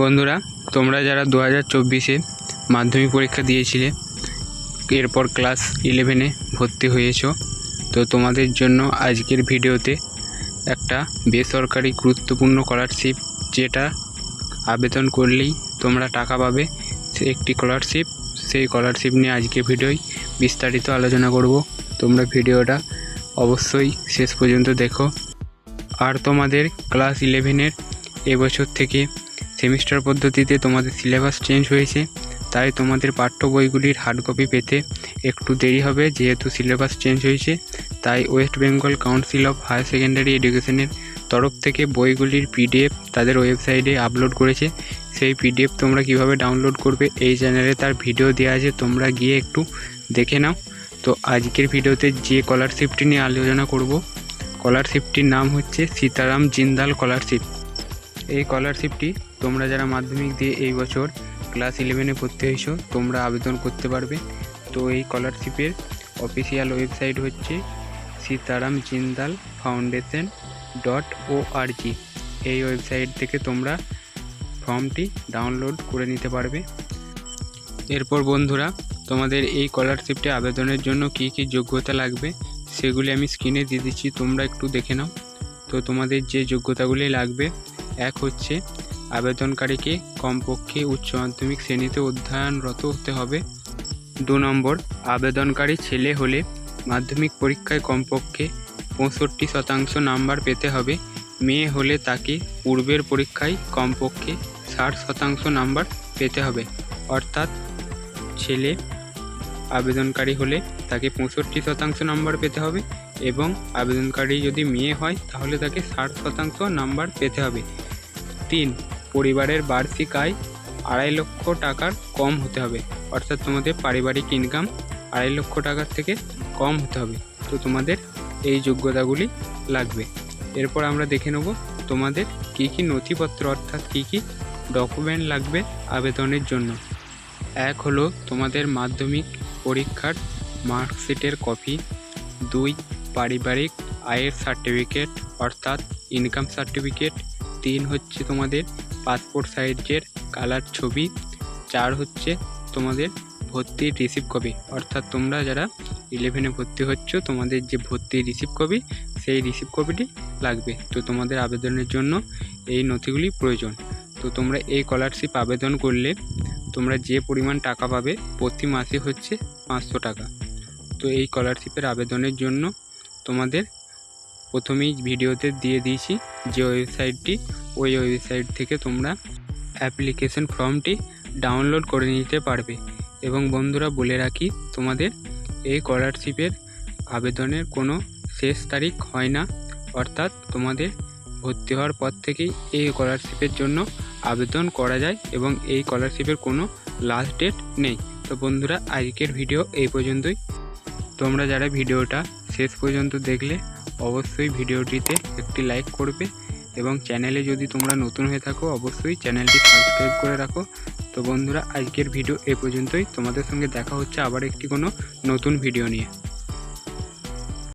বন্ধুরা, তোমরা যারা 2024-এ মাধ্যমিক পরীক্ষা দিয়েছিলে, এরপর ক্লাস 11-এ ভর্তি হয়েছো, তো তোমাদের জন্য আজকের ভিডিওতে একটা বেসরকারি গুরুত্বপূর্ণ স্কলারশিপ, যেটা আবেদন করলেই তোমরা টাকা পাবে, সে একটি স্কলারশিপ। সেই স্কলারশিপ নিয়ে আজকে ভিডিওয় বিস্তারিত আলোচনা করব। তোমরা ভিডিওটা অবশ্যই শেষ পর্যন্ত দেখো। আর তোমাদের ক্লাস 11-এর এবছর থেকে সেমিস্টার পদ্ধতিতে তোমাদের সিলেবাস চেঞ্জ হয়েছে, তাই তোমাদের পাঠ্য বইগুলির হার্ড কপি পেতে একটু দেরি হবে। যেহেতু সিলেবাস চেঞ্জ হয়েছে, তাই ওয়েস্ট বেঙ্গল কাউন্সিল অফ হায়ার সেকেন্ডারি এডুকেশনের তরফ থেকে বইগুলির পিডিএফ তাদের ওয়েবসাইটে আপলোড করেছে। সেই পিডিএফ তোমরা কিভাবে ডাউনলোড করবে এই চ্যানেলে তার ভিডিও দেওয়া আছে, তোমরা গিয়ে একটু দেখে নাও। তো আজকের ভিডিওতে যে স্কলারশিপটি নিয়ে আলোচনা করব, স্কলারশিপটির নাম হচ্ছে সীতারাম জিন্দাল স্কলারশিপ। এই স্কলারশিপটি তোমরা যারা মাধ্যমিক দিয়ে এই বছর ক্লাস 11-এ ভর্তি হয়েছো, তোমরা আবেদন করতে পারবে। তো এই স্কলারশিপের অফিসিয়াল ওয়েবসাইট হচ্ছে সীতারাম জিন্দাল foundation.org। এই ওয়েবসাইট থেকে তোমরা ফর্মটি ডাউনলোড করে নিতে পারবে। এরপর বন্ধুরা, তোমাদের এই স্কলারশিপটি আবেদনের জন্য কী কী যোগ্যতা লাগবে সেগুলি আমি স্ক্রিনে দিয়ে দিচ্ছি, তোমরা একটু দেখে নাও। তো তোমাদের যে যোগ্যতাগুলি লাগবে, এক হচ্ছে আবেদনকারীকে কমপক্ষে উচ্চ মাধ্যমিক শ্রেণীতে অধ্যয়নরত হতে হবে। 2 নম্বর, আবেদনকারী ছেলে হলে মাধ্যমিক পরীক্ষায় কমপক্ষে 65% নাম্বার পেতে হবে। মেয়ে হলে তাকে পূর্বের পরীক্ষায় কমপক্ষে 60% নাম্বার পেতে হবে। অর্থাৎ ছেলে আবেদনকারী হলে তাকে 65% নাম্বার পেতে হবে, এবং আবেদনকারী যদি মেয়ে হয় তাহলে তাকে 60% নাম্বার পেতে হবে। 3, পরিবারের বার্ষিক আয় 2.5 লক্ষ টাকার কম হতে হবে। অর্থাৎ তোমাদের পারিবারিক ইনকাম 2.5 লক্ষ টাকার থেকে কম হতে হবে। তো তোমাদের এই যোগ্যতাগুলি লাগবে। এরপর আমরা দেখে নেব তোমাদের কী কী নথিপত্র, অর্থাৎ কী কী ডকুমেন্ট লাগবে আবেদনের জন্য। এক হলো তোমাদের মাধ্যমিক পরীক্ষার মার্কশিটের কপি। 2, পারিবারিক আয়ের সার্টিফিকেট অর্থাৎ ইনকাম সার্টিফিকেট। 3 হচ্ছে তোমাদের পাসপোর্ট সাইজের কালার ছবি। 4 হচ্ছে তোমাদের ভর্তির রিসিপ্ট কপি, অর্থাৎ তোমরা যারা 11-এ ভর্তি হচ্ছ, তোমাদের যে ভর্তির রিসিপ্ট কপি, সেই রিসিপ্ট কপিটি লাগবে। তো তোমাদের আবেদনের জন্য এই নথিগুলি প্রয়োজন। তো তোমরা এই স্কলারশিপ আবেদন করলে তোমরা যে পরিমাণ টাকা পাবে প্রতি মাসে হচ্ছে 500 টাকা। তো এই স্কলারশিপের আবেদনের জন্য তোমাদের প্রথমেই ভিডিওতে দিয়ে দিয়েছি যে ওয়েবসাইটটি, ওই ওয়েবসাইট থেকে তোমরা অ্যাপ্লিকেশন ফর্মটি ডাউনলোড করে নিতে পারবে। এবং বন্ধুরা, বলে রাখি, তোমাদের এই স্কলারশিপের আবেদনের কোনো শেষ তারিখ হয় না, অর্থাৎ তোমাদের ভর্তি হওয়ার পর থেকেই এই স্কলারশিপের জন্য আবেদন করা যায়, এবং এই স্কলারশিপের কোনো লাস্ট ডেট নেই। তো বন্ধুরা, আজকের ভিডিও এই পর্যন্তই। তোমরা যারা ভিডিওটা শেষ পর্যন্ত দেখলে অবশ্যই ভিডিওটিতে একটি লাইক করবে, এবং চ্যানেলে যদি তোমরা নতুন হয়ে থাকো অবশ্যই চ্যানেলটি সাবস্ক্রাইব করে রাখো। তো বন্ধুরা, আজকের ভিডিও এই পর্যন্তই। তোমাদের সঙ্গে দেখা হচ্ছে আবার একটি কোনো নতুন ভিডিও নিয়ে।